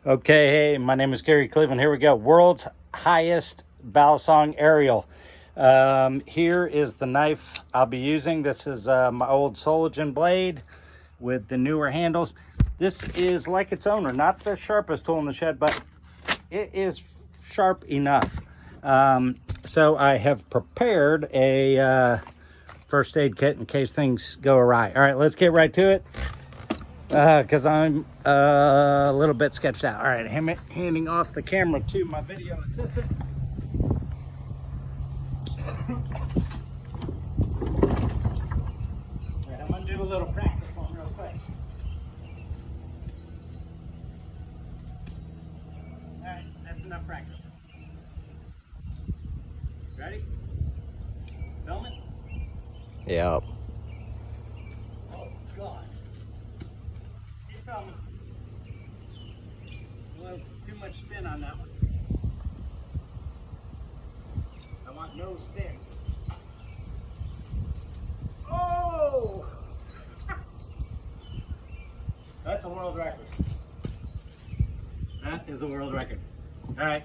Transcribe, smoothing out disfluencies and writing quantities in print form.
Okay, hey, my name is Gary Cleave, and here we go. World's highest balisong aerial. Here is the knife I'll be using. This is my old Soligen blade with the newer handles. This is like its owner, not the sharpest tool in the shed, but it is sharp enough. So I have prepared a first aid kit in case things go awry. All right, let's get right to it. Because I'm a little bit sketched out. All right, handing off the camera to my video assistant. All right, I'm gonna do a little practice one real quick. All right, that's enough practice. Ready? Filming? Yep. Oh, God. Keep filming. A little too much spin on that one. I want no spin. Oh! That's a world record. That is a world record. All right.